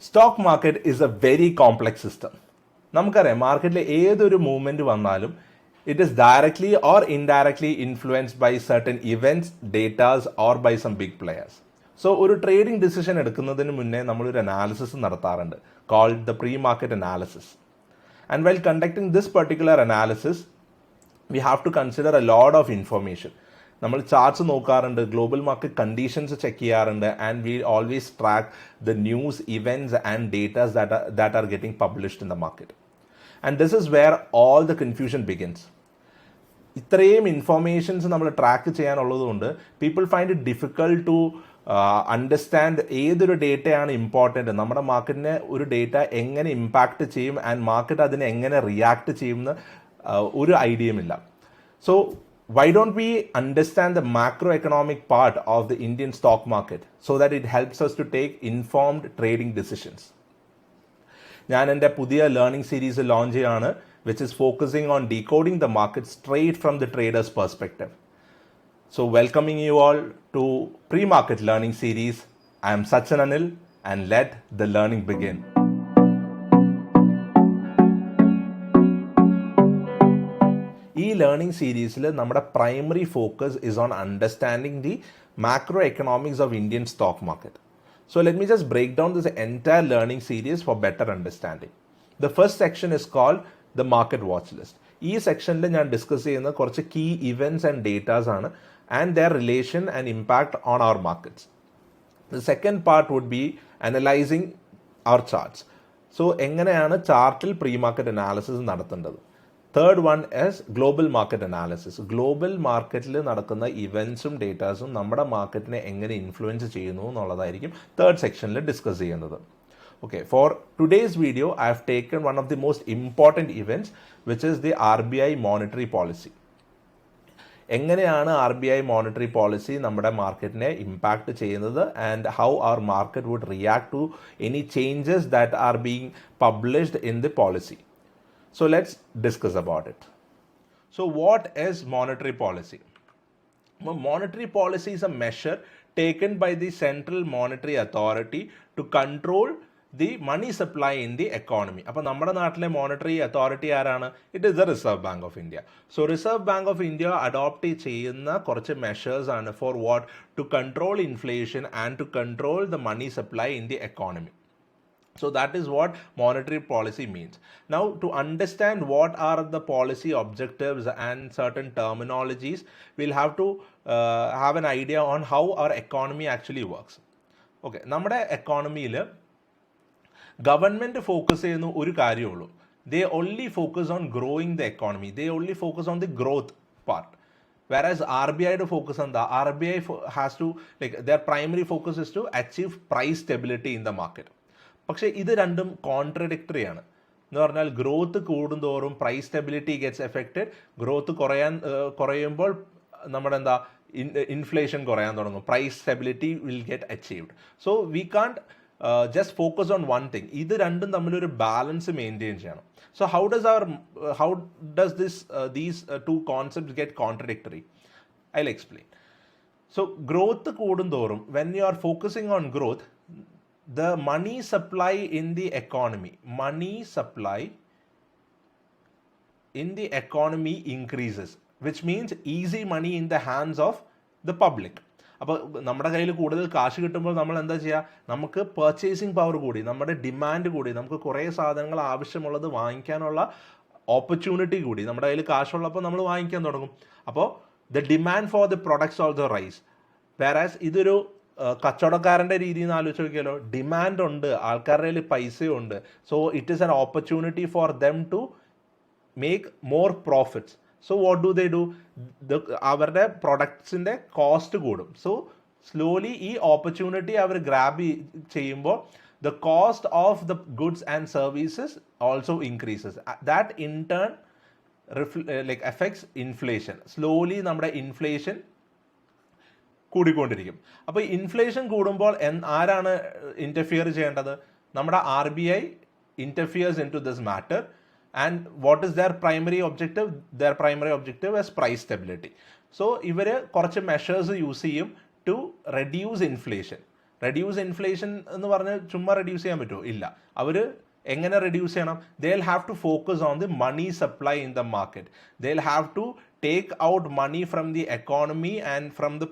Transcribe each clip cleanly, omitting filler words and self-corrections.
Stock market is a very complex system. നമുക്കറിയാം മാർക്കറ്റിൽ ഏതൊരു മൂവ്മെൻറ്റ് വന്നാലും it is directly or indirectly influenced by certain events, datas or by some big players. So ഒരു trading decision എടുക്കുന്നതിന് മുന്നേ നമ്മളൊരു analysis നടത്താറുണ്ട്, called the pre market analysis. And well conducting this particular analysis we have to consider a lot of information. നമ്മൾ charts നോക്കാറുണ്ട്, global market conditions check ചെയ്യാറുണ്ട്, and we always track the news, events and datas that are getting published in the market. And this is where all the confusion begins. ഇത്രയും informations നമ്മൾ track ചെയ്യാനുള്ളതുകൊണ്ട് people find it difficult to understand ഏതൊരു ഡേറ്റയാണ് important, നമ്മുടെ മാർക്കറ്റിനെ ഒരു data എങ്ങനെ impact ചെയ്യും ആൻഡ് മാർക്കറ്റ് അതിനെ എങ്ങനെ റിയാക്ട് ചെയ്യുമെന്ന് ഒരു ഐഡിയയുമില്ല. So why don't we understand the macroeconomic part of the Indian stock market so that it helps us to take informed trading decisions? ഞാൻ എൻ്റെ പുതിയ ലേണിംഗ് സീരീസ് ലോഞ്ച് ചെയ്യാണ്, which is focusing on decoding the market straight from the trader's perspective. So welcoming you all to pre-market learning series. I am Sachin Anil and let the learning begin. ഈ learning സീരീസിൽ നമ്മുടെ primary focus is on understanding the macro economics of Indian stock market. So let me just break down this entire learning series for better understanding. The first section is called the market watch list. ഈ സെക്ഷനിൽ ഞാൻ discuss ചെയ്യുന്ന കുറച്ച് key events and datas ആണ് and their relation and impact on our markets. The second part would be analysing our charts. So എങ്ങനെയാണ് ചാർട്ടിൽ pre market analysis നടത്തേണ്ടത്. Third one is global market analysis. Global മാർക്കറ്റിൽ നടക്കുന്ന ഇവൻറ്റ്സും ഡേറ്റാസും നമ്മുടെ മാർക്കറ്റിനെ എങ്ങനെ influence ചെയ്യുന്നു എന്നുള്ളതായിരിക്കും തേർഡ് സെക്ഷനിൽ ഡിസ്കസ് ചെയ്യുന്നത്. Okay, for today's video, I have taken one of the most important events, which is the RBI monetary policy. എങ്ങനെയാണ് RBI monetary policy നമ്മുടെ മാർക്കറ്റിനെ ഇമ്പാക്റ്റ് ചെയ്യുന്നത് and how our market would react to any changes that are being published in the policy. So let's discuss about it. So what is monetary policy? Monetary policy is a measure taken by the central monetary authority to control the money supply in the economy. അപ്പോൾ നമ്മുടെ നാട്ടിലെ monetary authority ആരാണ്? It is the Reserve Bank of India. So Reserve Bank of India adopt ചെയ്യുന്ന കുറച്ച് measures ആണ് for what? To control inflation and to control the money supply in the economy. So that is what monetary policy means. Now, to understand what are the policy objectives and certain terminologies, we'll have to have an idea on how our economy actually works. Okay, നമ്മുടെ എക്കോണമിയിൽ government focus ചെയ്യുന്ന ഒരു കാര്യമുള്ളൂ. They only focus on growing the economy. They only focus on the growth part. Whereas RBI to focus on the RBI has to, like, their primary focus is to achieve price stability in the market. പക്ഷേ ഇത് രണ്ടും contradictory ആണ്. എന്ന് പറഞ്ഞാൽ growth കൂടുന്തോറും price stability gets affected. Growth കുറയുമ്പോൾ നമ്മുടെ എന്താ ഇൻഫ്ലേഷൻ കുറയാൻ തുടങ്ങും. Price stability will get achieved. So we can't just focus on one thing. ഇത് രണ്ടും തമ്മിലൊരു ബാലൻസ് മെയിൻറ്റെയിൻ ചെയ്യണം. So how does these two concepts get contradictory? I will explain. So growth കൂടുന്തോറും when you are focusing on growth, the money supply in the economy increases, which means easy money in the hands of the public. അപ്പോൾ നമ്മുടെ കയ്യിൽ കൂടുതൽ കാശ് കിട്ടുമ്പോൾ നമ്മൾ എന്താ ചെയ്യുക? നമുക്ക് പർച്ചേസിങ് പവർ കൂടി, നമ്മുടെ ഡിമാൻഡ് കൂടി, നമുക്ക് കുറേ സാധനങ്ങൾ ആവശ്യമുള്ളത് വാങ്ങിക്കാനുള്ള ഓപ്പർച്യൂണിറ്റി കൂടി. നമ്മുടെ കയ്യിൽ കാശുള്ളപ്പോൾ നമ്മൾ വാങ്ങിക്കാൻ തുടങ്ങും. അപ്പോൾ the demand for the products also rise. Whereas ഇതൊരു കച്ചവടക്കാരൻ്റെ രീതിയിൽ നിന്ന് ആലോചിച്ച് നോക്കിയാലോ, ഡിമാൻഡ് ഉണ്ട്, ആൾക്കാരുടെ കയ്യിൽ പൈസയുണ്ട്. So it is an opportunity for them to make more profits. So what do they do? അവരുടെ പ്രൊഡക്ട്സിൻ്റെ കോസ്റ്റ് കൂടും. സോ സ്ലോലി ഈ ഓപ്പർച്യൂണിറ്റി അവർ ഗ്രാബ് ചെയ്യുമ്പോൾ the cost of the goods and services also increases. That in turn affects inflation. Slowly നമ്മുടെ inflation കൂടിക്കൊണ്ടിരിക്കും. അപ്പോൾ inflation കൂടുമ്പോൾ ആരാണ് ഇൻ്റർഫിയർ ചെയ്യേണ്ടത്? നമ്മുടെ RBI interferes into this matter. And what is their primary objective? Their primary objective is price stability. So ഇവർ കുറച്ച് measures use ചെയ്യും to reduce inflation. Reduce inflation എന്ന് പറഞ്ഞ് ചുമ്മാ റെഡ്യൂസ് ചെയ്യാൻ പറ്റുമോ? ഇല്ല. അവർ എങ്ങനെ റെഡ്യൂസ് ചെയ്യണം? They will have to focus on the money supply in the market. They will have to take out money from the economy and from the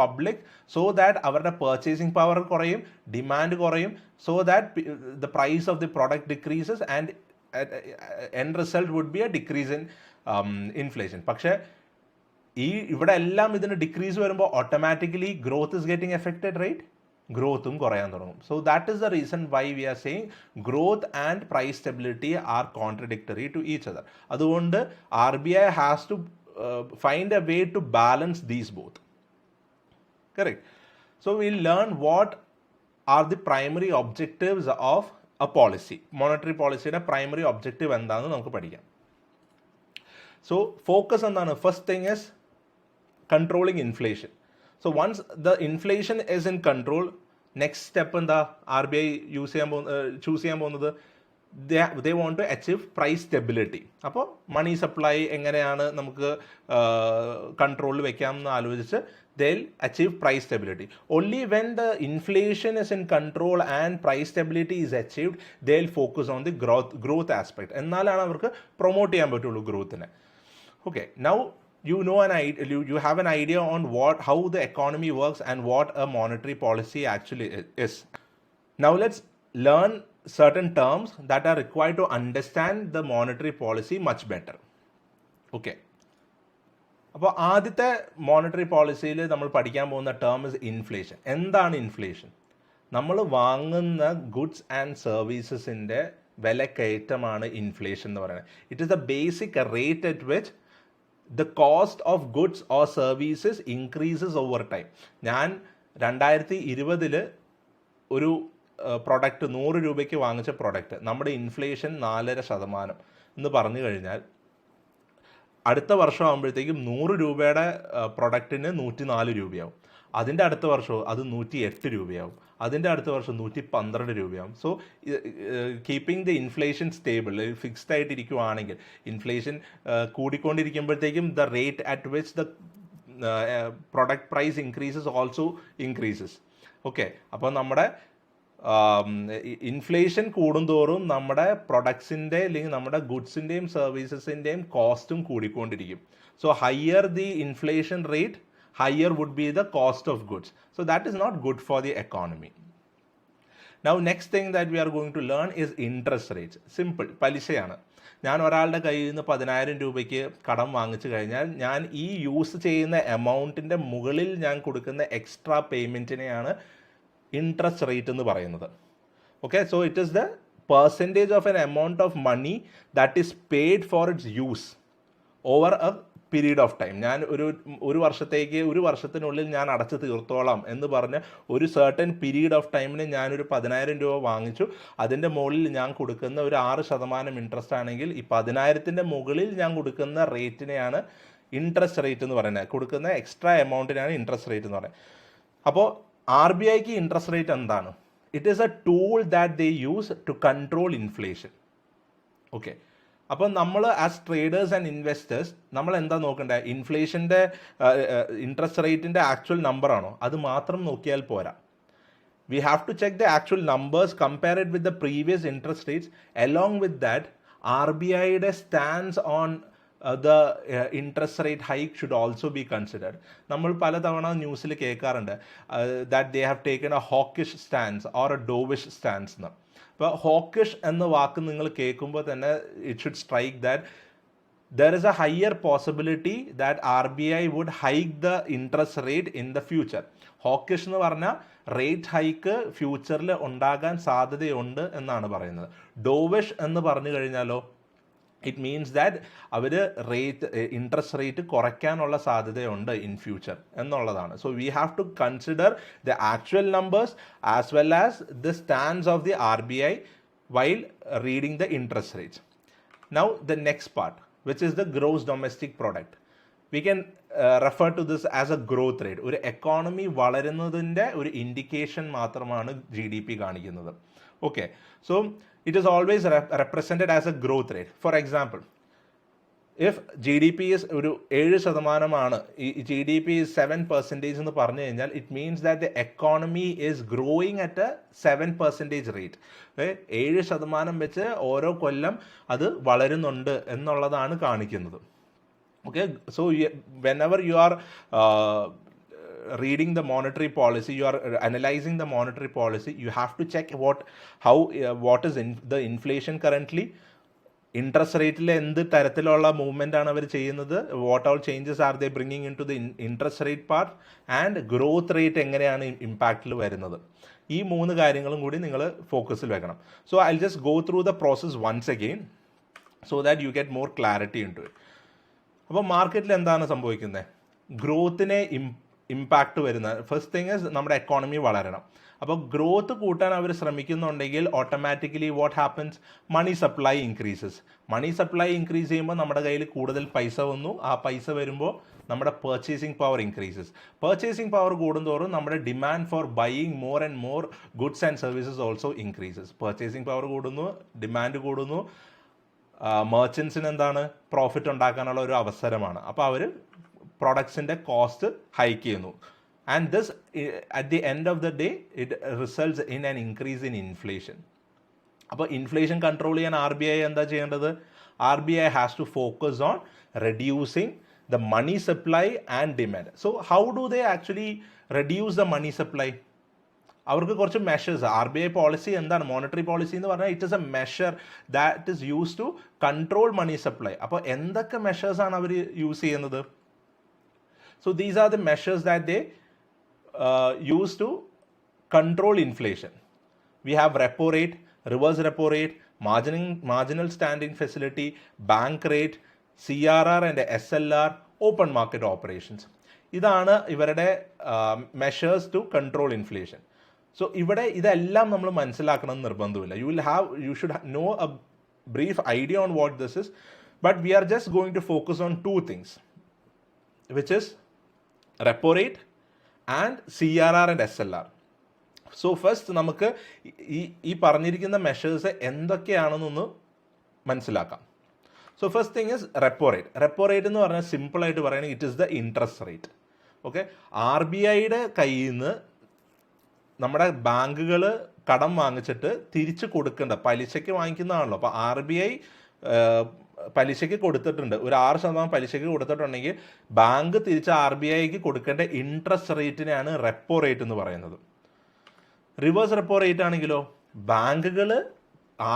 public so that അവരുടെ purchasing power കുറയും, demand കുറയും, so that the price of the product decreases and end result would be a decrease in inflation. പക്ഷേ ഇവിടെ എല്ലാം ഇതിന് decrease വരുമ്പോൾ automatically growth is getting affected, right? ഗ്രോത്തും കുറയാൻ തുടങ്ങും. So that is the reason why we are saying growth and price stability are contradictory to each other. അതുകൊണ്ട് RBI has to find a way to balance these both. Correct. So will learn what are the primary objectives of a policy. Monetary പോളിസിയുടെ primary objective എന്താണെന്ന് നമുക്ക് പഠിക്കാം. So focus എന്താണ്? First thing is controlling inflation. So once the inflation is in control, next step എന്താ RBI choose ചെയ്യാൻ പോകുന്നത്? they want to achieve price stability. അപ്പോൾ money supply എങ്ങനെയാണ് നമുക്ക് കൺട്രോളിൽ വെക്കാം എന്ന് ആലോചിച്ച് they'll achieve price stability. Only when the inflation is in control and price stability is achieved, they'll focus on the growth aspect. എന്നാലാണ് അവർക്ക് പ്രൊമോട്ട് ചെയ്യാൻ പറ്റുള്ളൂ ഗ്രോത്തിനെ. Okay, now you have an idea on how the economy works and what a monetary policy actually is. Now let's learn certain terms that are required to understand the monetary policy much better. Okay. അപ്പോൾ ആദ്യത്തെ monetary പോളിസിയിൽ നമ്മൾ പഠിക്കാൻ പോകുന്ന term is inflation. എന്താണ് inflation? നമ്മൾ വാങ്ങുന്ന goods and സർവീസസിൻ്റെ വിലക്കയറ്റമാണ് inflation എന്ന് പറയുന്നത്. It is the basic rate at which the cost of goods or services increases over time. ഞാൻ 2020 ഒരു പ്രൊഡക്റ്റ് 100 രൂപയ്ക്ക് വാങ്ങിച്ച പ്രൊഡക്റ്റ് നമ്മുടെ ഇൻഫ്ലേഷൻ 4.5% എന്ന് പറഞ്ഞു കഴിഞ്ഞാൽ അടുത്ത വർഷം ആകുമ്പോഴത്തേക്കും 100 രൂപയുടെ പ്രൊഡക്റ്റിന് 104 രൂപയാവും. അതിൻ്റെ അടുത്ത വർഷവും അത് 108 രൂപയാവും. അതിൻ്റെ അടുത്ത വർഷം 112 രൂപയാവും. So keeping the inflation stable, fixed ആയിട്ടിരിക്കുവാണെങ്കിൽ ഇൻഫ്ലേഷൻ കൂടിക്കൊണ്ടിരിക്കുമ്പോഴത്തേക്കും the rate at which the product price increases also increases. Okay, അപ്പോൾ നമ്മുടെ ഇൻഫ്ലേഷൻ കൂടുന്തോറും നമ്മുടെ പ്രൊഡക്ട്സിൻ്റെ അല്ലെങ്കിൽ നമ്മുടെ ഗുഡ്സിൻ്റെയും സർവീസസിൻ്റെയും കോസ്റ്റും കൂടിക്കൊണ്ടിരിക്കും. So higher the inflation rate, higher would be the cost of goods. So that is not good for the economy. Now next thing that we are going to learn is interest rates. Simple, പലിശയാണ്. ഞാൻ ഒരാളുടെ കയ്യിൽ നിന്ന് 10,000 രൂപയ്ക്ക് കടം വാങ്ങിച്ചു കഴിഞ്ഞാൽ ഞാൻ ഈ യൂസ് ചെയ്യുന്ന എമൗണ്ടിൻ്റെ മുകളിൽ ഞാൻ കൊടുക്കുന്ന എക്സ്ട്രാ പേയ്മെൻറ്റിനെയാണ് ഇൻട്രസ്റ്റ് റേറ്റ് എന്ന് പറയുന്നത്. Okay, so it is the percentage of an amount of money that is paid for its use over a period of time. ഞാൻ ഒരു വർഷത്തിനുള്ളിൽ ഞാൻ അടച്ചു തീർത്തോളാം എന്ന് പറഞ്ഞ് ഒരു സർട്ടൻ പീരീഡ് ഓഫ് ടൈമിന് ഞാനൊരു 10,000 രൂപ വാങ്ങിച്ചു. അതിൻ്റെ മുകളിൽ ഞാൻ കൊടുക്കുന്ന ഒരു 6% ഇൻട്രസ്റ്റ് ആണെങ്കിൽ ഈ 10,000ൻ്റെ മുകളിൽ ഞാൻ കൊടുക്കുന്ന റേറ്റിനെയാണ് ഇൻട്രസ്റ്റ് റേറ്റ് എന്ന് പറയുന്നത്. കൊടുക്കുന്ന എക്സ്ട്രാ എമൗണ്ടിനാണ് ഇൻട്രസ്റ്റ് റേറ്റ് എന്ന് പറയുന്നത്. അപ്പോൾ RBIക്ക് ഇൻട്രസ്റ്റ് റേറ്റ് എന്താണ്? It is a tool that they use to control inflation. Okay, അപ്പം നമ്മൾ ആസ് ട്രേഡേഴ്സ് ആൻഡ് ഇൻവെസ്റ്റേഴ്സ് നമ്മൾ എന്താ നോക്കേണ്ടത്? ഇൻഫ്ലേഷൻ്റെ ഇൻട്രസ്റ്റ് റേറ്റിൻ്റെ ആക്ച്വൽ നമ്പറാണോ? അത് മാത്രം നോക്കിയാൽ പോരാ. We have to check the actual numbers, compare it with the previous interest rates. Along with that RBIയുടെ stance on the interest rate hike should also be considered. നമ്മൾ പലതവണ ന്യൂസിൽ കേൾക്കാറുണ്ട് that they have taken a hawkish stance or a dovish stance എന്ന്. ഇപ്പോൾ hawkish എന്ന വാക്ക് നിങ്ങൾ കേൾക്കുമ്പോൾ തന്നെ it should strike that there is a higher possibility that RBI would hike the interest rate in the future. Hawkish എന്ന് പറഞ്ഞാൽ rate hike ഫ്യൂച്ചറിൽ ഉണ്ടാകാൻ സാധ്യതയുണ്ട് എന്നാണ് പറയുന്നത്. ഡോവിഷ് എന്ന് പറഞ്ഞു കഴിഞ്ഞാലോ ഇറ്റ് മീൻസ് ദാറ്റ് അവർ ഇൻട്രസ്റ്റ് റേറ്റ് കുറയ്ക്കാനുള്ള സാധ്യതയുണ്ട് ഇൻ ഫ്യൂച്ചർ എന്നുള്ളതാണ്. So we have to consider the actual numbers as well as the stands of the RBI while reading the interest rates. Now the next part which is the gross domestic product. We can refer to this as a growth rate. ഒരു economy വളരുന്നതിൻ്റെ ഒരു indication മാത്രമാണ് GDP കാണിക്കുന്നത്. Okay, so it is always represented as a growth rate. For example, if G D P is ഒരു 7%, ഈ G D P is 7% എന്ന് പറഞ്ഞു കഴിഞ്ഞാൽ it means that the economy is growing at A 7% rate. 7% വെച്ച് ഓരോ കൊല്ലം അത് വളരുന്നുണ്ട് എന്നുള്ളതാണ് കാണിക്കുന്നത്. Okay, so whenever you are reading the monetary policy, you are analyzing the monetary policy, you have to check what is the inflation currently, interest rate le endu tarathilലുള്ള movement ആണ് അവർ ചെയ്യുന്നത്, what all changes are they bringing into the interest rate part, and growth rate എങ്ങനെയാണ് ഇമ്പാക്റ്റിൽ വരുന്നത്. ഈ 3 കാര്യങ്ങളും കൂടി നിങ്ങൾ ഫോക്കസിൽ വെക്കണം. So I'll just go through the process once again so that you get more clarity into it. അപ്പോൾ മാർക്കറ്റിൽ എന്താണ് സംഭവിക്കുന്നത്? ഗ്രോത്തിനെ ഇമ്പാക്റ്റ് വരുന്ന ഫസ്റ്റ് തിങ് ഇസ് നമ്മുടെ എക്കോണമി വളരണം. അപ്പോൾ ഗ്രോത്ത് കൂട്ടാൻ അവർ ശ്രമിക്കുന്നുണ്ടെങ്കിൽ automatically what happens, money supply increases. Money supply increase ചെയ്യുമ്പോൾ നമ്മുടെ കയ്യിൽ കൂടുതൽ പൈസ വന്നു. ആ പൈസ വരുമ്പോൾ നമ്മുടെ purchasing power increases. Purchasing power കൂടുന്തോറും നമ്മുടെ demand for buying more and more goods and services also increases. Purchasing power കൂടുന്നു, ഡിമാൻഡ് കൂടുന്നു, മെർച്ചൻസിന് എന്താണ്, പ്രോഫിറ്റ് ഉണ്ടാക്കാനുള്ള ഒരു അവസരമാണ്. അപ്പോൾ അവർ പ്രൊഡക്ട്സിൻ്റെ കോസ്റ്റ് ഹൈക്ക് ചെയ്യുന്നു. And this at the end of the day it results in an increase in inflation. അപ്പോൾ ഇൻഫ്ലേഷൻ കൺട്രോൾ ചെയ്യാൻ RBI എന്താ ചെയ്യേണ്ടത്? RBI has to focus on reducing the money supply and demand. So how do they actually reduce the money supply? അവർക്ക് കുറച്ച് measures, RBI policy എന്താണ്, monetary policy എന്ന് പറഞ്ഞാൽ it is a measure that is use to control money supply. അപ്പോൾ എന്തൊക്കെ മെഷേഴ്സാണ് അവർ use ചെയ്യുന്നത്? So these are the measures that they use to control inflation. We have repo rate, reverse repo rate, marginal standing facility, bank rate, CRR and SLR, open market operations. ഇതാണ് ഇവരുടെ measures to control inflation. So ഇവിടെ ഇതെല്ലാം നമ്മൾ മനസ്സിലാക്കണം എന്ന് നിർബന്ധമില്ല. You should know a brief idea on what this is, but we are just going to focus on 2 things, which is repo rate and CRR and SLR. So first നമുക്ക് ഈ പറഞ്ഞിരിക്കുന്ന measures എന്തൊക്കെയാണെന്നൊന്ന് മനസ്സിലാക്കാം. So first thing is repo rate. Repo rate എന്ന് പറഞ്ഞാൽ സിമ്പിളായിട്ട് പറയുകയാണെങ്കിൽ it is the interest rate. Okay, RBIയുടെ കയ്യിൽ നിന്ന് നമ്മുടെ ബാങ്കുകൾ കടം വാങ്ങിച്ചിട്ട് തിരിച്ച് കൊടുക്കേണ്ട, പലിശയ്ക്ക് വാങ്ങിക്കുന്നതാണല്ലോ. അപ്പോൾ RBI പലിശയ്ക്ക് കൊടുത്തിട്ടുണ്ട്, ഒരു 6% പലിശയ്ക്ക് കൊടുത്തിട്ടുണ്ടെങ്കിൽ ബാങ്ക് തിരിച്ച് RBIക്ക് കൊടുക്കേണ്ട ഇൻട്രസ്റ്റ് റേറ്റിനെയാണ് റെപ്പോ റേറ്റ് എന്ന് പറയുന്നത്. റിവേഴ്സ് റെപ്പോ റേറ്റ് ആണെങ്കിലോ, ബാങ്കുകൾ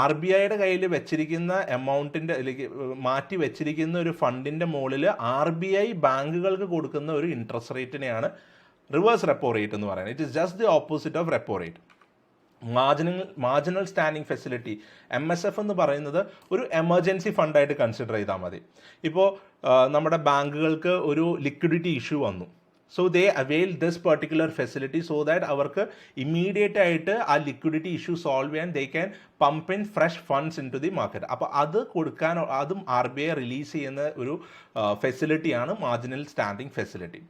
RBIയുടെ കയ്യിൽ വെച്ചിരിക്കുന്ന എമൗണ്ടിൻ്റെ അല്ലെങ്കിൽ മാറ്റി വെച്ചിരിക്കുന്ന ഒരു ഫണ്ടിൻ്റെ മുകളിൽ RBI ബാങ്കുകൾക്ക് കൊടുക്കുന്ന ഒരു ഇൻട്രസ്റ്റ് റേറ്റിനെയാണ് റിവേഴ്സ് റെപ്പോ റേറ്റ് എന്ന് പറയുന്നത്. It is just the opposite of repo rate. Marginal standing facility, MSF എന്ന് പറയുന്നത് ഒരു എമർജൻസി ഫണ്ടായിട്ട് കൺസിഡർ ചെയ്താൽ മതി. ഇപ്പോൾ നമ്മുടെ ബാങ്കുകൾക്ക് ഒരു ലിക്വിഡിറ്റി ഇഷ്യൂ വന്നു. So they avail this particular facility so that അവർക്ക് ഇമ്മീഡിയറ്റ് ആയിട്ട് ആ ലിക്വിഡിറ്റി ഇഷ്യൂ സോൾവ് ചെയ്യാൻ they can pump in fresh funds into the market. അപ്പോൾ അത് കൊടുക്കാൻ അതും RBI റിലീസ് ചെയ്യുന്ന ഒരു ഫെസിലിറ്റിയാണ് marginal standing facility.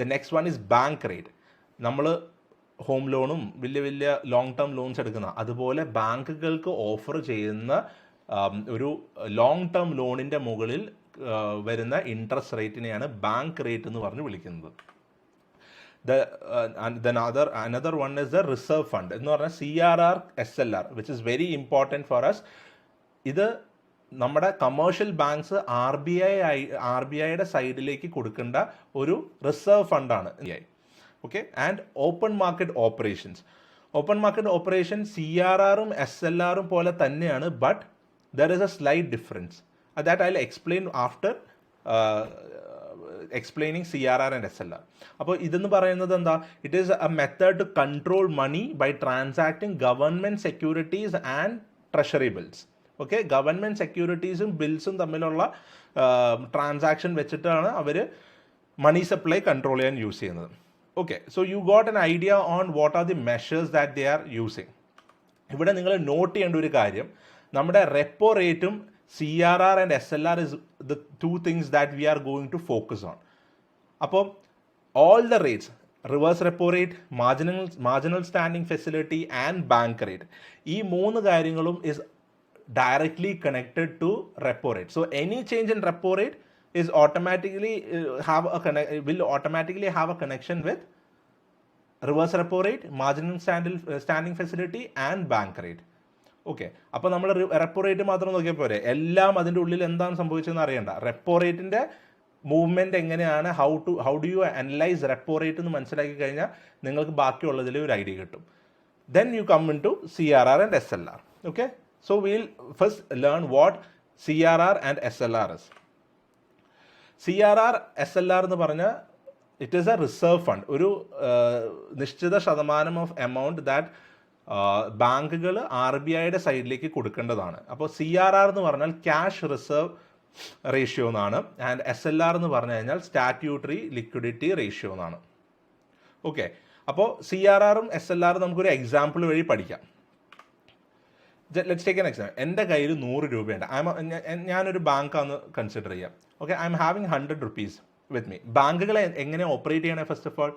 The next one is bank rate. നമ്മൾ ഹോം ലോണും വലിയ ലോങ് ടേം ലോൺസ് എടുക്കുന്ന അതുപോലെ ബാങ്കുകൾക്ക് ഓഫർ ചെയ്യുന്ന ഒരു ലോങ് ടേം ലോണിൻ്റെ മുകളിൽ വരുന്ന ഇൻട്രസ്റ്റ് റേറ്റിനെയാണ് ബാങ്ക് റേറ്റ് എന്ന് പറഞ്ഞ് വിളിക്കുന്നത്. Another one is the reserve fund എന്ന് പറഞ്ഞാൽ CRR SLR, which is very important for us. ഇത് നമ്മുടെ കമേഴ്ഷ്യൽ ബാങ്ക്സ് RBIയുടെ സൈഡിലേക്ക് കൊടുക്കേണ്ട ഒരു റിസർവ് ഫണ്ടാണ്. Okay, and open market operations. Open market operation CRRും SLRും പോലെ തന്നെയാണ്, but there is a slight difference. That I will explain after explaining CRR and SLR. അപ്പോൾ ഇതെന്ന് പറയുന്നത് എന്താ? It is a method to control money by transacting government securities and treasury bills. Okay, government സെക്യൂരിറ്റീസും ബിൽസും തമ്മിലുള്ള transaction വെച്ചിട്ടാണ് അവർ money supply control ചെയ്യാൻ യൂസ് ചെയ്യുന്നത്. Okay, so you got an idea on what are the measures that they are using. ഇവിടെ നിങ്ങൾ not ചെയ്യേണ്ട ഒരു കാര്യം, നമ്മുടെ റെപ്പോ റേറ്റും CRR and SLR is the 2 things that we are going to focus on. അപ്പോൾ all the rates, reverse repo rate, marginal standing facility and bank rate, ഈ 3 കാര്യങ്ങളും is directly connected to repo rate. So any change in repo rate is automatically will automatically have a connection with reverse repo rate, marginal standing facility and bank rate. Okay, അപ്പോൾ നമ്മൾ repo rate മാത്രം നോക്കിയാൽ പോരെ, എല്ലാം അതിൻ്റെ ഉള്ളിൽ എന്താണ് സംഭവിച്ചതെന്ന് അറിയണ്ട. റെപ്പോ റേറ്റിൻ്റെ മൂവ്മെൻറ്റ് എങ്ങനെയാണ്, how do you analyse repo rate എന്ന് മനസ്സിലാക്കി കഴിഞ്ഞാൽ നിങ്ങൾക്ക് ബാക്കിയുള്ളതിൽ ഒരു ഐഡിയ കിട്ടും. Then you come into CRR and SLR. Okay, so we'll first learn what CRR and SLR is. CRR, SLR എന്ന് പറഞ്ഞാൽ it is A reserve fund, ഒരു നിശ്ചിത ശതമാനം ഓഫ് എമൗണ്ട് ദാറ്റ് ബാങ്കുകൾ RBIയുടെ സൈഡിലേക്ക് കൊടുക്കേണ്ടതാണ്. അപ്പോൾ CRR എന്ന് പറഞ്ഞാൽ ക്യാഷ് റിസർവ് റേഷ്യോ എന്നാണ്, ആൻഡ് SLR എന്ന് പറഞ്ഞു കഴിഞ്ഞാൽ സ്റ്റാറ്റ്യൂട്ടറി ലിക്വിഡിറ്റി റേഷ്യോ എന്നാണ്. ഓക്കെ, അപ്പോൾ CRRും SLRും നമുക്കൊരു എക്സാമ്പിൾ വഴി പഠിക്കാം. Let's take an example. എൻ്റെ കയ്യിൽ 100 രൂപയുണ്ട്. ഞാനൊരു ബാങ്കാന്ന് കൺസിഡർ ചെയ്യാം. Okay, I M having 100 rupees with me. ബാങ്കുകൾ എങ്ങനെ ഓപ്പറേറ്റ് ചെയ്യണേ? ഫസ്റ്റ് ഓഫ് ഓൾ,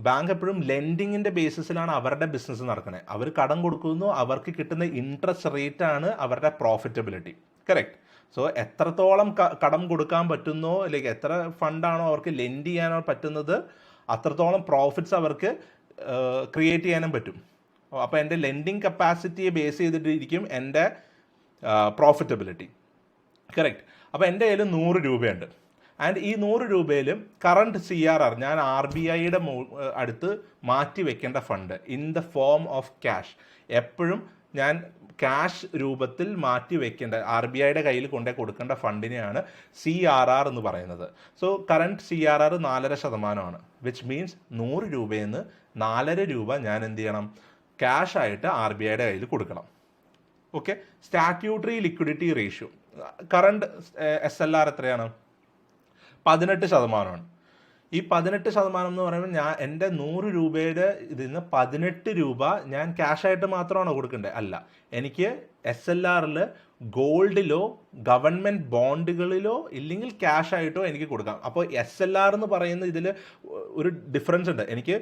ബാങ്ക് എപ്പോഴും ലെൻഡിങ്ങിൻ്റെ ബേസിസിലാണ് അവരുടെ ബിസിനസ് നടക്കുന്നത്. അവർ കടം കൊടുക്കുന്നു, അവർക്ക് കിട്ടുന്ന ഇൻട്രസ്റ്റ് റേറ്റ് ആണ് അവരുടെ പ്രോഫിറ്റബിലിറ്റി. കറക്റ്റ്. സോ എത്രത്തോളം കടം കൊടുക്കാൻ പറ്റുന്നോ, അല്ലെങ്കിൽ എത്ര ഫണ്ടാണോ അവർക്ക് ലെൻഡ് ചെയ്യാനോ പറ്റുന്നത്, അത്രത്തോളം പ്രോഫിറ്റ്സ് അവർക്ക് ക്രിയേറ്റ് ചെയ്യാനും പറ്റും. അപ്പോൾ എൻ്റെ ലെൻഡിങ് കപ്പാസിറ്റിയെ ബേസ് ചെയ്തിട്ടിരിക്കും എൻ്റെ പ്രോഫിറ്റബിലിറ്റി. കറക്റ്റ്. അപ്പോൾ എൻ്റെ കയ്യിൽ 100 രൂപയുണ്ട്, ആൻഡ് ഈ 100 രൂപയിലും കറണ്ട് CRR, ഞാൻ RBIയുടെ അടുത്ത് മാറ്റി വെക്കേണ്ട fund in the form of cash, എപ്പോഴും ഞാൻ ക്യാഷ് രൂപത്തിൽ മാറ്റി വെക്കേണ്ട, RBIയുടെ കയ്യിൽ കൊണ്ടേ കൊടുക്കേണ്ട ഫണ്ടിനെയാണ് CRR എന്ന് പറയുന്നത്. So current CRR 4.5%, which means 100 രൂപയിൽ നിന്ന് 4.5 രൂപ ഞാൻ എന്ത് ചെയ്യണം? ക്യാഷ് ആയിട്ട് RBIയുടെ കയ്യിൽ കൊടുക്കണം. Okay, statutory liquidity ratio current SLR എത്രയാണ്? 18%. ഈ 18% എന്ന് പറയുമ്പോൾ എൻ്റെ 100 രൂപയുടെ ഇതിൽ നിന്ന് 18 രൂപ ഞാൻ ക്യാഷായിട്ട് മാത്രമാണോ കൊടുക്കേണ്ടത്? അല്ല, എനിക്ക് SLRൽ ഗോൾഡിലോ ഗവൺമെൻറ് ബോണ്ടുകളിലോ ഇല്ലെങ്കിൽ ക്യാഷായിട്ടോ എനിക്ക് കൊടുക്കാം. അപ്പോൾ SLR എന്ന് പറയുന്ന ഇതിൽ ഒരു ഡിഫറൻസ് ഉണ്ട്. എനിക്ക്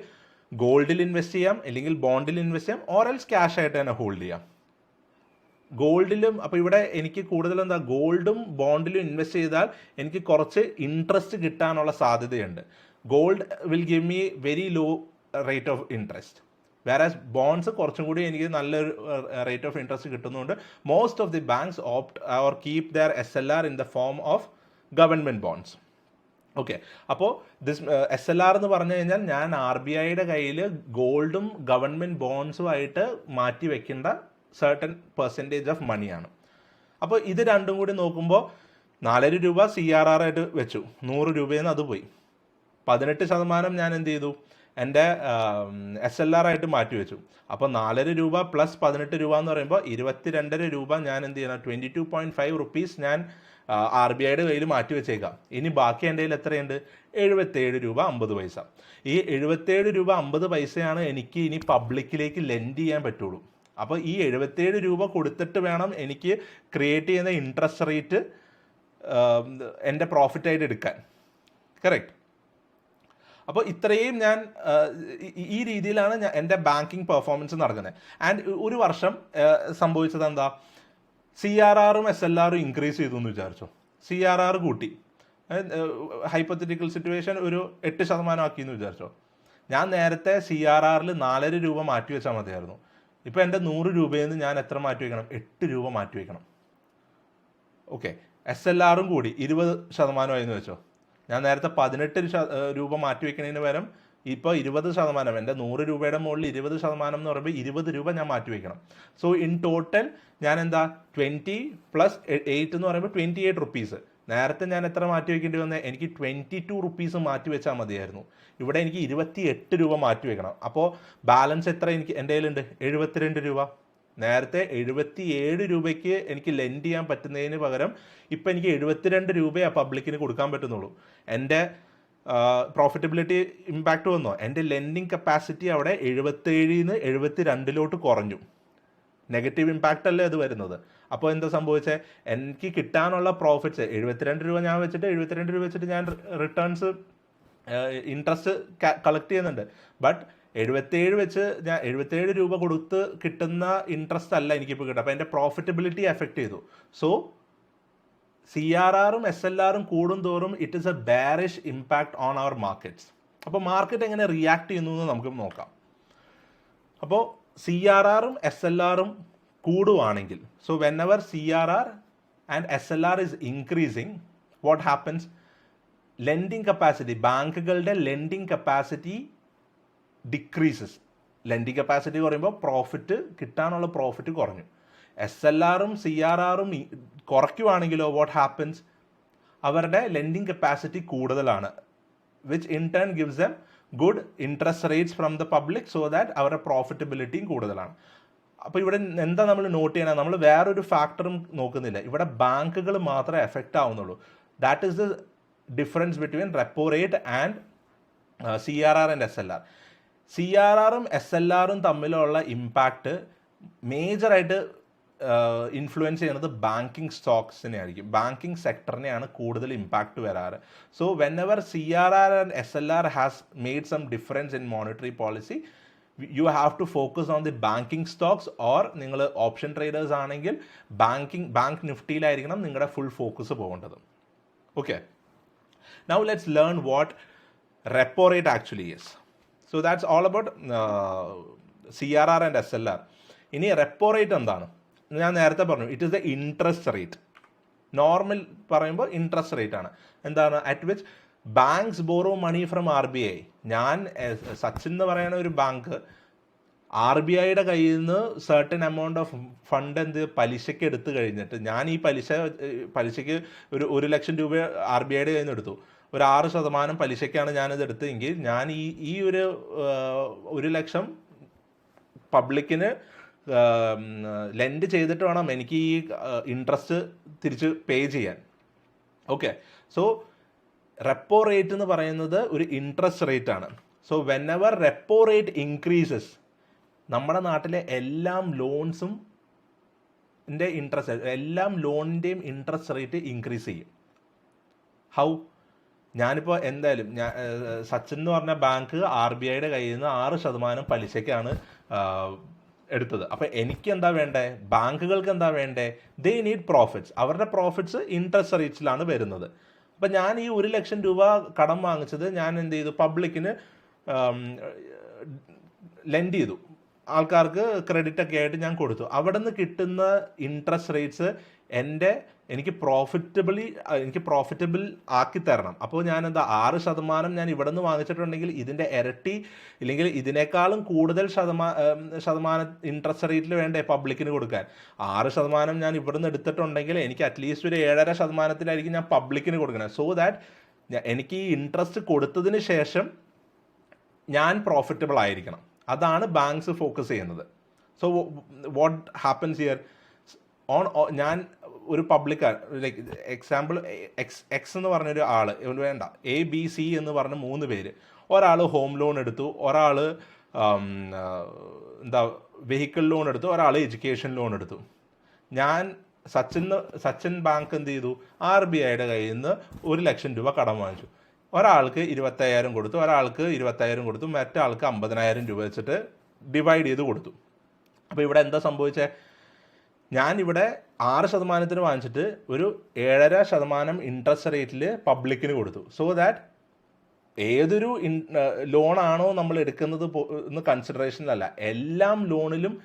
ഗോൾഡിൽ ഇൻവെസ്റ്റ് ചെയ്യാം, അല്ലെങ്കിൽ ബോണ്ടിൽ ഇൻവെസ്റ്റ് ചെയ്യാം, ഓർ എൽസ് ക്യാഷായിട്ട് തന്നെ ഹോൾഡ് ചെയ്യാം. ഗോൾഡിലും, അപ്പോൾ ഇവിടെ എനിക്ക് കൂടുതൽ എന്താ, ഗോൾഡും ബോണ്ടിലും ഇൻവെസ്റ്റ് ചെയ്താൽ എനിക്ക് കുറച്ച് ഇൻട്രസ്റ്റ് കിട്ടാനുള്ള സാധ്യതയുണ്ട്. Gold will give me very low rate of interest, whereas bonds കുറച്ചും കൂടി എനിക്ക് നല്ലൊരു റേറ്റ് ഓഫ് ഇൻട്രസ്റ്റ് കിട്ടുന്നതുകൊണ്ട് most of the banks opt or keep their SLR in the form of government bonds. Okay, അപ്പോൾ SLR എന്ന് പറഞ്ഞു കഴിഞ്ഞാൽ ഞാൻ RBIയുടെ കയ്യിൽ ഗോൾഡും ഗവൺമെൻറ് ബോണ്ട്സും ആയിട്ട് മാറ്റി വെക്കേണ്ട സർട്ടൻ പെർസെൻറ്റേജ് ഓഫ് മണിയാണ്. അപ്പോൾ ഇത് രണ്ടും കൂടി നോക്കുമ്പോൾ 4.5 രൂപ CRR ആയിട്ട് വെച്ചു, 100 രൂപയിൽ നിന്ന് അത് പോയി. 18% ഞാൻ എന്ത് ചെയ്തു? എൻ്റെ SLR ആയിട്ട് മാറ്റി വെച്ചു. അപ്പോൾ 4.5 രൂപ പ്ലസ് 18 രൂപ എന്ന് പറയുമ്പോൾ 22.5 രൂപ ഞാൻ എന്ത് ചെയ്യണം? 22.5 rupees ഞാൻ RBIയുടെ കയ്യിൽ മാറ്റി വെച്ചേക്കാം. ഇനി ബാക്കി എൻ്റെ കയ്യിൽ എത്രയുണ്ട്? 77 രൂപ 50 പൈസ. ഈ 77 രൂപ 50 പൈസയാണ് എനിക്ക് ഇനി പബ്ലിക്കിലേക്ക് ലെൻഡ് ചെയ്യാൻ പറ്റുള്ളൂ. അപ്പോൾ ഈ 77 രൂപ കൊടുത്തിട്ട് വേണം എനിക്ക് ക്രിയേറ്റ് ചെയ്യുന്ന ഇൻട്രസ്റ്റ് റേറ്റ് എൻ്റെ പ്രോഫിറ്റായിട്ട് എടുക്കാൻ. കറക്റ്റ്. അപ്പോൾ ഇത്രയും ഞാൻ ഈ രീതിയിലാണ് എൻ്റെ ബാങ്കിങ് പെർഫോമൻസ് നടക്കുന്നത്. ആൻഡ് ഒരു വർഷം സംഭവിച്ചത് എന്താ? CRRും SLRും ഇൻക്രീസ് ചെയ്തു എന്ന് വിചാരിച്ചോ. CRR കൂട്ടി, ഹൈപ്പോത്തറ്റിക്കൽ സിറ്റുവേഷൻ ഒരു 8% ആക്കിയെന്ന് വിചാരിച്ചോ. ഞാൻ നേരത്തെ CRRൽ 4.5 രൂപ മാറ്റി വെച്ചാൽ മതിയായിരുന്നു. ഇപ്പോൾ എൻ്റെ 100 രൂപയിൽ നിന്ന് ഞാൻ എത്ര മാറ്റി വയ്ക്കണം? 8 രൂപ മാറ്റി വയ്ക്കണം. ഓക്കെ, SLRും കൂടി 20% ആയെന്ന് വെച്ചോ. ഞാൻ നേരത്തെ 18 രൂപ മാറ്റി വയ്ക്കുന്നതിന് പകരം ഇപ്പോൾ 20%, എൻ്റെ 100 രൂപയുടെ മുകളിൽ 20% എന്ന് പറയുമ്പോൾ 20 രൂപ ഞാൻ മാറ്റി വയ്ക്കണം. സോ ഇൻ ടോട്ടൽ ഞാൻ എന്താ 20 + 8 എന്ന് പറയുമ്പോൾ 28 rupees. നേരത്തെ ഞാൻ എത്ര മാറ്റി വയ്ക്കേണ്ടി വന്നത്? എനിക്ക് 22 rupees മാറ്റി വെച്ചാൽ മതിയായിരുന്നു. ഇവിടെ എനിക്ക് 28 രൂപ മാറ്റി വെക്കണം. അപ്പോൾ ബാലൻസ് എത്ര എനിക്ക് എൻ്റെ കയ്യിലുണ്ട്? 72 രൂപ. നേരത്തെ 77 രൂപയ്ക്ക് എനിക്ക് ലെൻഡ് ചെയ്യാൻ പറ്റുന്നതിന് പകരം ഇപ്പം എനിക്ക് 72 രൂപയെ പബ്ലിക്കിന് കൊടുക്കാൻ പറ്റുന്നുള്ളൂ. എൻ്റെ പ്രോഫിറ്റബിലിറ്റി ഇമ്പാക്റ്റ് വന്നോ? എൻ്റെ ലെൻഡിങ് കപ്പാസിറ്റി അവിടെ 77 72 കുറഞ്ഞു. നെഗറ്റീവ് ഇമ്പാക്റ്റ് അല്ലേ അത് വരുന്നത്. അപ്പോൾ എന്താ സംഭവിച്ചത്? എനിക്ക് കിട്ടാനുള്ള പ്രോഫിറ്റ്സ് 72 രൂപ ഞാൻ വെച്ചിട്ട് 72 രൂപ വെച്ചിട്ട് ഞാൻ റിട്ടേൺസ് ഇൻട്രസ്റ്റ് കളക്ട് ചെയ്യുന്നുണ്ട്. ബട്ട് 77 വെച്ച് ഞാൻ 77 രൂപ കൊടുത്ത് കിട്ടുന്ന ഇൻട്രസ്റ്റ് അല്ല എനിക്കിപ്പോൾ കിട്ടുക. അപ്പോൾ എൻ്റെ പ്രോഫിറ്റബിലിറ്റി എഫക്റ്റ് ചെയ്തു. സോ CRRും SLRും കൂടും തോറും it is a bearish impact on our markets. അപ്പോൾ മാർക്കറ്റ് എങ്ങനെ റിയാക്ട് ചെയ്യുന്നു എന്ന് നമുക്ക് നോക്കാം. അപ്പോൾ CRRും SLRും കൂടുവാണെങ്കിൽ, so whenever CRR and SLR is increasing, what happens? Lending capacity, ബാങ്കുകളുടെ lending capacity decreases. Lending capacity കുറയുമ്പോൾ പ്രോഫിറ്റ് കിട്ടാനുള്ള പ്രോഫിറ്റ് കുറഞ്ഞു. SLRും CRRും കുറയ്ക്കുവാണെങ്കിലോ വാട്ട് ഹാപ്പൻസ്? അവരുടെ ലെൻഡിങ് കപ്പാസിറ്റി കൂടുതലാണ്, which in turn gives them good interest rates from the public, so that അവരുടെ പ്രോഫിറ്റബിലിറ്റിയും കൂടുതലാണ്. അപ്പോൾ ഇവിടെ എന്താ നമ്മൾ നോട്ട് ചെയ്യണം? നമ്മൾ വേറൊരു ഫാക്ടറും നോക്കുന്നില്ല, ഇവിടെ ബാങ്കുകൾ മാത്രമേ എഫക്റ്റ് ആവുന്നുള്ളൂ. That is the difference between repo rate and CRR and SLR. CRRും SLRും തമ്മിലുള്ള ഇമ്പാക്റ്റ് മേജറായിട്ട് ഇൻഫ്ലുവൻസ് ചെയ്യുന്നത് ബാങ്കിങ് സ്റ്റോക്സിനെ ആയിരിക്കും, ബാങ്കിങ് സെക്ടറിനെയാണ് കൂടുതൽ ഇമ്പാക്റ്റ് വരാറ്. So whenever CRR and SLR has made some difference in monetary policy, you have to focus on the banking stocks, or നിങ്ങൾ ഓപ്ഷൻ ട്രേഡേഴ്സ് ആണെങ്കിൽ ബാങ്ക് നിഫ്റ്റിയിലായിരിക്കണം നിങ്ങളുടെ ഫുൾ ഫോക്കസ് പോകേണ്ടത്. Okay, now let's learn what repo rate actually is. So that's all about CRR and SLR. ഇനി repo rate എന്താണ്? ഞാൻ നേരത്തെ പറഞ്ഞു, it is the interest rate. Normal പറയുമ്പോൾ ഇൻട്രസ്റ്റ് റേറ്റ് ആണ്. എന്താണ്? At which banks borrow money from RBI. ഞാൻ സച്ചിൻ എന്ന് പറയുന്ന ഒരു ബാങ്ക് RBIയുടെ കയ്യിൽ നിന്ന് സർട്ടൻ എമൗണ്ട് ഓഫ് ഫണ്ട് പലിശയ്ക്ക് എടുത്തു കഴിഞ്ഞിട്ട്, ഞാൻ ഈ പലിശയ്ക്ക് ഒരു 1 ലക്ഷം രൂപ RBIയുടെ കയ്യിൽ നിന്ന് എടുത്തു, ഒരു 6% പലിശയ്ക്കാണ് ഞാനിത് എടുത്തതെങ്കിൽ, ഞാൻ ഈ ഒരു 1 ലക്ഷം പബ്ലിക്കിന് ലെൻഡ് ചെയ്തിട്ട് വേണം എനിക്ക് ഈ ഇൻട്രസ്റ്റ് തിരിച്ച് പേ ചെയ്യാൻ. ഓക്കെ, സോ റെപ്പോ റേറ്റ് എന്ന് പറയുന്നത് ഒരു ഇൻട്രസ്റ്റ് റേറ്റ് ആണ്. So whenever repo rate increases, നമ്മുടെ നാട്ടിലെ എല്ലാം ലോൺസും എല്ലാം ലോണിൻ്റെയും ഇൻട്രസ്റ്റ് റേറ്റ് ഇൻക്രീസ് ചെയ്യും. ഹൗ? ഞാനിപ്പോൾ എന്തായാലും സച്ചിൻ എന്ന് പറഞ്ഞ ബാങ്ക് RBIയുടെ കയ്യിൽ നിന്ന് 6% പലിശയ്ക്കാണ് എടുത്തത്. അപ്പോൾ എനിക്ക് എന്താ വേണ്ടേ? ബാങ്കുകൾക്ക് എന്താ വേണ്ടേ? They need profits. അവരുടെ പ്രോഫിറ്റ്സ് ഇൻട്രസ്റ്റ് റേറ്റ്സിലാണ് വരുന്നത്. അപ്പം ഞാൻ ഈ 1 ലക്ഷം രൂപ കടം വാങ്ങിച്ചത് ഞാൻ എന്ത് ചെയ്തു? പബ്ലിക്കിന് ലെൻഡ് ചെയ്തു, ആൾക്കാർക്ക് ക്രെഡിറ്റ് ഒക്കെ ആയിട്ട് ഞാൻ കൊടുത്തു. അവിടെ നിന്ന് കിട്ടുന്ന ഇൻട്രസ്റ്റ് റേറ്റ്സ് എനിക്ക് പ്രോഫിറ്റബിൾ ആക്കി തരണം. അപ്പോൾ ഞാൻ എന്താ 6% ഞാൻ ഇവിടെ നിന്ന് വാങ്ങിച്ചിട്ടുണ്ടെങ്കിൽ ഇതിൻ്റെ ഇരട്ടി ഇല്ലെങ്കിൽ ഇതിനേക്കാളും കൂടുതൽ ശതമാനം ഇൻട്രസ്റ്റ് റേറ്റിൽ വേണ്ടേ പബ്ലിക്കിന് കൊടുക്കാൻ? 6% ഞാൻ ഇവിടെ നിന്ന് എടുത്തിട്ടുണ്ടെങ്കിൽ എനിക്ക് അറ്റ്ലീസ്റ്റ് ഒരു 7.5% ഞാൻ പബ്ലിക്കിന് കൊടുക്കണം. സോ ദാറ്റ് എനിക്ക് ഈ ഇൻട്രസ്റ്റ് കൊടുത്തതിന് ശേഷം ഞാൻ പ്രോഫിറ്റബിൾ ആയിരിക്കണം. അതാണ് ബാങ്ക്സ് ഫോക്കസ് ചെയ്യുന്നത്. So what happens here? ഞാൻ ഒരു പബ്ലിക്, ലൈക്ക് എക്സാമ്പിൾ എക്സ് എന്ന് പറഞ്ഞൊരു ആൾ, വേണ്ട ABC എന്ന് പറഞ്ഞ 3 പേര്, ഒരാൾ ഹോം ലോൺ എടുത്തു, ഒരാൾ വെഹിക്കിൾ ലോൺ എടുത്തു, ഒരാൾ എഡ്യൂക്കേഷൻ ലോൺ എടുത്തു. സച്ചിൻ ബാങ്ക് എന്ത് ചെയ്തു? RBIയുടെ കയ്യിൽ നിന്ന് 1 ലക്ഷം രൂപ കടം വാങ്ങിച്ചു. ഒരാൾക്ക് 25,000 കൊടുത്തു, ഒരാൾക്ക് 20,000 കൊടുത്തു, മറ്റാൾക്ക് 50,000 രൂപ വെച്ചിട്ട് ഡിവൈഡ് ചെയ്ത് കൊടുത്തു. അപ്പോൾ ഇവിടെ എന്താ സംഭവിച്ചത്? ഞാനിവിടെ 6% വാങ്ങിച്ചിട്ട് ഒരു 7.5% ഇൻട്രസ്റ്റ് റേറ്റിൽ പബ്ലിക്കിന് കൊടുത്തു. സോ ദാറ്റ് ഏതൊരു ലോണാണോ നമ്മൾ എടുക്കുന്നത് എന്ന് കൺസിഡറേഷനിലല്ല, എല്ലാം ലോണിലും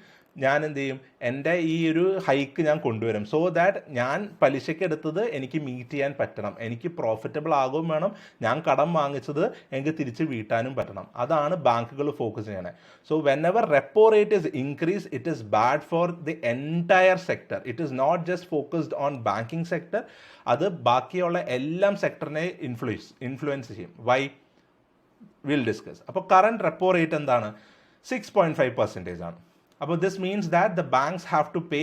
ഞാൻ എന്ത് ചെയ്യും? എൻ്റെ ഈ ഒരു ഹൈക്ക് ഞാൻ കൊണ്ടുവരും. സോ ദാറ്റ് ഞാൻ പലിശയ്ക്ക് എടുത്തത് എനിക്ക് മീറ്റ് ചെയ്യാൻ പറ്റണം, എനിക്ക് പ്രോഫിറ്റബിൾ ആകുകയും വേണം, ഞാൻ കടം വാങ്ങിച്ചത് എനിക്ക് തിരിച്ച് വീട്ടാനും പറ്റണം. അതാണ് ബാങ്കുകൾ ഫോക്കസ് ചെയ്യണേ. So whenever repo rate is increase, it is bad for the entire sector. It is not just focused on banking sector, അത് ബാക്കിയുള്ള എല്ലാം സെക്ടറിനെ ഇൻഫ്ലുവൻസ് ചെയ്യും. വൈ? Will discuss. അപ്പോൾ കറണ്ട് റെപ്പോ റേറ്റ് എന്താണ്? 6.5% ആണ്. അപ്പോൾ this means that the banks have to pay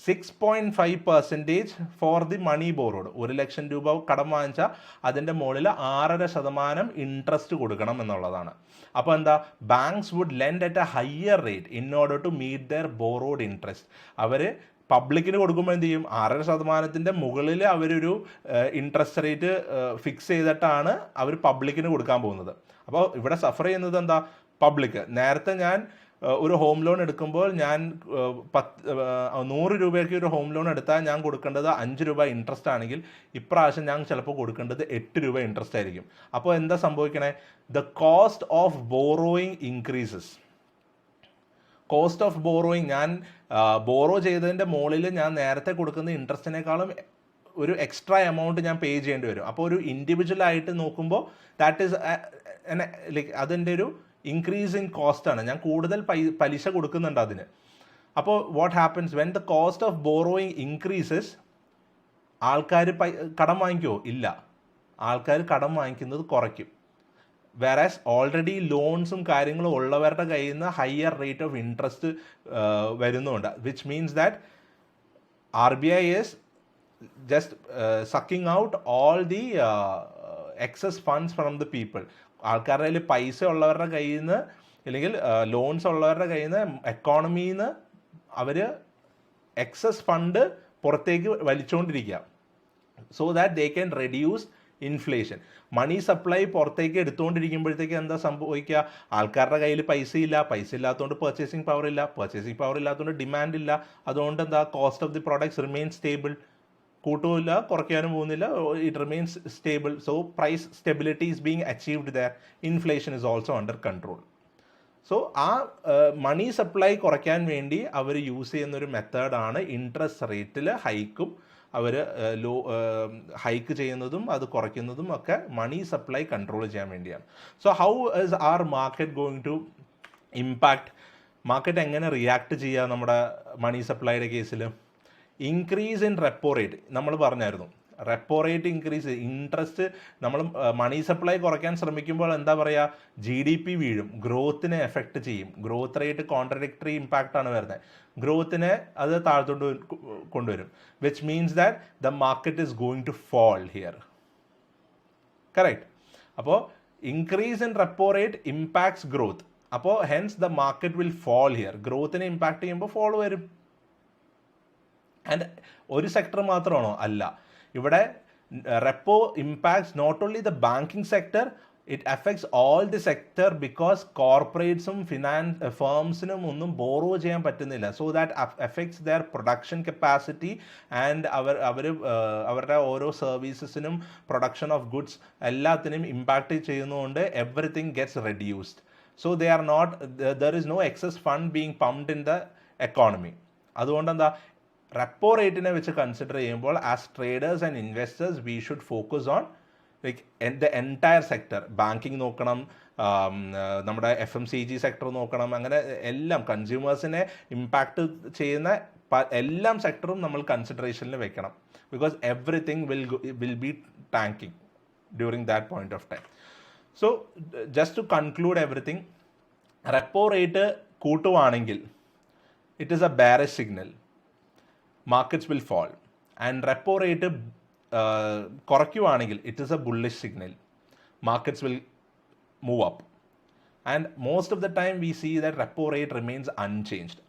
6.5% for the money borrowed. 1 lakh രൂപ കടം വാങ്ങിച്ചാൽ അതിൻ്റെ മുകളിൽ 6.5% ഇൻട്രസ്റ്റ് കൊടുക്കണം എന്നുള്ളതാണ്. അപ്പോൾ എന്താ? Banks would lend at a higher rate in order to meet their borrowed interest. അവർ പബ്ലിക്കിന് കൊടുക്കുമ്പോൾ എന്ത് ചെയ്യും? 6.5% മുകളിൽ അവരൊരു ഇൻട്രസ്റ്റ് റേറ്റ് ഫിക്സ് ചെയ്തിട്ടാണ് അവർ പബ്ലിക്കിന് കൊടുക്കാൻ പോകുന്നത്. അപ്പോൾ ഇവിടെ സഫർ ചെയ്യുന്നത് എന്താ? പബ്ലിക്. നേരത്തെ ഞാൻ ഒരു ഹോം ലോൺ എടുക്കുമ്പോൾ ഞാൻ 100 രൂപയ്ക്ക് ഒരു ഹോം ലോൺ എടുത്താൽ ഞാൻ കൊടുക്കേണ്ടത് 5 രൂപ ഇൻട്രസ്റ്റ് ആണെങ്കിൽ ഇപ്രാവശ്യം ഞാൻ ചിലപ്പോൾ കൊടുക്കേണ്ടത് 8 രൂപ ഇൻട്രസ്റ്റ് ആയിരിക്കും. അപ്പോൾ എന്താ സംഭവിക്കണേ? The cost of borrowing increases. Cost of borrowing, ഞാൻ ബോറോ ചെയ്തതിൻ്റെ മുകളിൽ ഞാൻ നേരത്തെ കൊടുക്കുന്ന ഇൻട്രസ്റ്റിനേക്കാളും ഒരു എക്സ്ട്രാ എമൗണ്ട് ഞാൻ പേ ചെയ്യേണ്ടി വരും. അപ്പോൾ ഒരു ഇൻഡിവിജ്വൽ ആയിട്ട് നോക്കുമ്പോൾ ദാറ്റ് ഈസ് ലൈക്ക് അതിൻ്റെ ഒരു ഇൻക്രീസ് ഇൻ കോസ്റ്റ് ആണ്. ഞാൻ കൂടുതൽ പലിശ കൊടുക്കുന്നുണ്ട് അതിന്. അപ്പോൾ what happens when the cost of borrowing increases? ആൾക്കാർ കടം വാങ്ങിക്കുമോ? ഇല്ല, ആൾക്കാർ കടം വാങ്ങിക്കുന്നത് കുറയ്ക്കും. വേറാസ് ഓൾറെഡി ലോൺസും കാര്യങ്ങളും ഉള്ളവരുടെ കയ്യിൽ നിന്ന് ഹയർ റേറ്റ് ഓഫ് ഇൻട്രസ്റ്റ് വരുന്നുണ്ട്, which means that RBI is just sucking out all the excess funds from the people. ആൾക്കാരുടെ കയ്യിൽ പൈസ ഉള്ളവരുടെ കയ്യിൽ നിന്ന് അല്ലെങ്കിൽ ലോൺസ് ഉള്ളവരുടെ കയ്യിൽ നിന്ന് എക്കോണമിയിൽ നിന്ന് അവർ എക്സസ് ഫണ്ട് പുറത്തേക്ക് വലിച്ചുകൊണ്ടിരിക്കുക, so that they can reduce inflation. Money supply പുറത്തേക്ക് എടുത്തുകൊണ്ടിരിക്കുമ്പോഴത്തേക്ക് എന്താ സംഭവിക്കുക? ആൾക്കാരുടെ കയ്യിൽ പൈസ ഇല്ലാത്തതുകൊണ്ട് പർച്ചേസിങ് പവർ ഇല്ലാത്തതുകൊണ്ട് ഡിമാൻഡ് ഇല്ല. അതുകൊണ്ട് എന്താ? Cost of the products remain stable. കൂട്ടുമില്ല, കുറയ്ക്കാനും പോകുന്നില്ല, it remains stable. So price stability is being achieved there. Inflation is also under control. So ആ മണി സപ്ലൈ കുറയ്ക്കാൻ വേണ്ടി അവർ യൂസ് ചെയ്യുന്നൊരു മെത്തേഡാണ് ഇൻട്രസ്റ്റ് റേറ്റിൽ ഹൈക്കും. അവർ ഹൈക്ക് ചെയ്യുന്നതും അത് കുറയ്ക്കുന്നതും ഒക്കെ മണി സപ്ലൈ കൺട്രോൾ ചെയ്യാൻ വേണ്ടിയാണ്. So how is our market going to impact? Market എങ്ങനെ റിയാക്ട് ചെയ്യുക നമ്മുടെ മണി സപ്ലൈയുടെ കേസിൽ? ഇൻക്രീസ് ഇൻ റെപ്പോ റേറ്റ് നമ്മൾ പറഞ്ഞായിരുന്നു. റെപ്പോ റേറ്റ് ഇൻക്രീസ്, ഇൻട്രസ്റ്റ് നമ്മൾ മണി സപ്ലൈ കുറയ്ക്കാൻ ശ്രമിക്കുമ്പോൾ എന്താ പറയുക? GDP വീഴും, ഗ്രോത്തിനെ എഫക്റ്റ് ചെയ്യും. ഗ്രോത്ത് റേറ്റ് കോൺട്രഡിക്ടറി ഇമ്പാക്റ്റ് ആണ് വരുന്നത്. ഗ്രോത്തിനെ അത് താഴ്ത്തോണ്ട് കൊണ്ടുവരും, which means that the market is going to fall here. Correct. അപ്പോൾ increase in repo rate impacts growth. അപ്പോൾ hence the market will fall here. ഗ്രോത്തിനെ ഇമ്പാക്ട് ചെയ്യുമ്പോൾ ഫോൾ വരും. ആൻഡ് ഒരു സെക്ടർ മാത്രമാണോ? അല്ല. ഇവിടെ repo impacts not only the banking sector, it affects all the sector because കോർപ്പറേറ്റ്സും ഫേംസിനും ഒന്നും ബോറോ ചെയ്യാൻ പറ്റുന്നില്ല. So that affects their production capacity and അവരുടെ ഓരോ സർവീസസിനും പ്രൊഡക്ഷൻ ഓഫ് ഗുഡ്സ് എല്ലാത്തിനും ഇമ്പാക്റ്റ് ചെയ്യുന്നതുകൊണ്ട് everything gets reduced. So there is no excess fund being pumped in the economy. അതുകൊണ്ട് എന്താ? റെപ്പോ റേറ്റിനെ വെച്ച് കൺസിഡർ ചെയ്യുമ്പോൾ as traders and investors we should focus on like the entire sector. Banking നോക്കണം, നമ്മുടെ FMCG sector നോക്കണം, അങ്ങനെ എല്ലാം കൺസ്യൂമേഴ്സിനെ ഇമ്പാക്റ്റ് ചെയ്യുന്ന എല്ലാം സെക്ടറും നമ്മൾ കൺസിഡറേഷനിൽ വെക്കണം. Because everything will be tanking during that point of time. So just to conclude everything, repo rate കൂട്ടുവാണെങ്കിൽ it is a bearish signal. Markets will fall. And repo rate കുറയ്ക്കുവാണെങ്കിൽ it is a bullish signal. Markets will move up. And most of the time we see that repo rate remains unchanged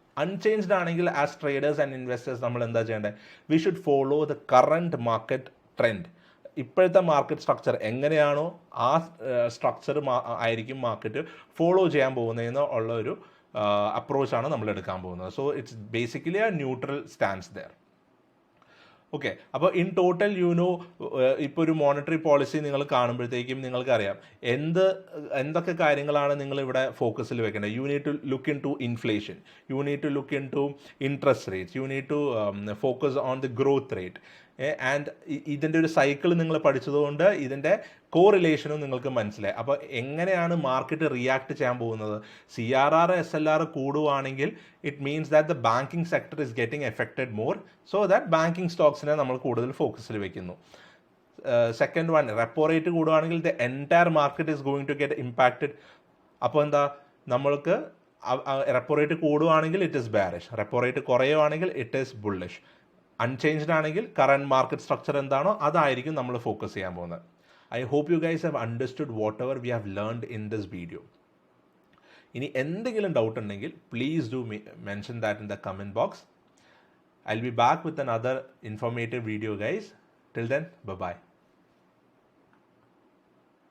ആണെങ്കിൽ as traders and investors നമ്മൾ എന്താ ചെയ്യേണ്ടത്? We should follow the current market trend. ഇപ്പോഴത്തെ market structure എങ്ങനെയാണോ ആ structure ആയിരിക്കും market follow ചെയ്യാൻ പോകുന്നതെന്ന് ഉള്ള ഒരു അപ്രോച്ചാണ് നമ്മൾ എടുക്കാൻ പോകുന്നത്. So it's basically a neutral stance there. Okay. അപ്പോൾ ഇൻ ടോട്ടൽ ഇപ്പോൾ ഒരു മോണിറ്ററി പോളിസി നിങ്ങൾ കാണുമ്പോഴത്തേക്കും നിങ്ങൾക്കറിയാം എന്തൊക്കെ കാര്യങ്ങളാണ് നിങ്ങൾ ഇവിടെ ഫോക്കസിൽ വെക്കേണ്ടത്. You need to look into inflation, you need to look into interest rates, you need to focus on the growth rate. And ഇതിൻ്റെ ഒരു സൈക്കിൾ നിങ്ങൾ പഠിച്ചതുകൊണ്ട് ഇതിൻ്റെ കോറിലേഷനും നിങ്ങൾക്ക് മനസ്സിലായി. അപ്പോൾ എങ്ങനെയാണ് മാർക്കറ്റ് റിയാക്ട് ചെയ്യാൻ പോകുന്നത്? CRR SLR കൂടുവാണെങ്കിൽ it means that the banking sector is getting affected more. So that banking സ്റ്റോക്സിനെ നമ്മൾ കൂടുതൽ ഫോക്കസിൽ വെക്കുന്നു. സെക്കൻഡ് വൺ, റെപ്പോ റേറ്റ് കൂടുവാണെങ്കിൽ the entire market is going to get impacted. അപ്പോൾ എന്താ? നമ്മൾക്ക് റെപ്പോ റേറ്റ് കൂടുവാണെങ്കിൽ it is bearish, repo rate കുറയുവാണെങ്കിൽ ഇറ്റ് ഈസ് bullish. അൺചേഞ്ച്ഡ് ആണെങ്കിൽ കറണ്ട് മാർക്കറ്റ് സ്ട്രക്ചർ എന്താണോ അതായിരിക്കും നമ്മൾ ഫോക്കസ് ചെയ്യാൻ പോകുന്നത്. I hope you guys have understood whatever we have learned in this video. ഇനി എന്തെങ്കിലും ഡൗട്ട് ഉണ്ടെങ്കിൽ please do mention that in the comment box. I'll be back with another informative video guys. Till then, bye bye.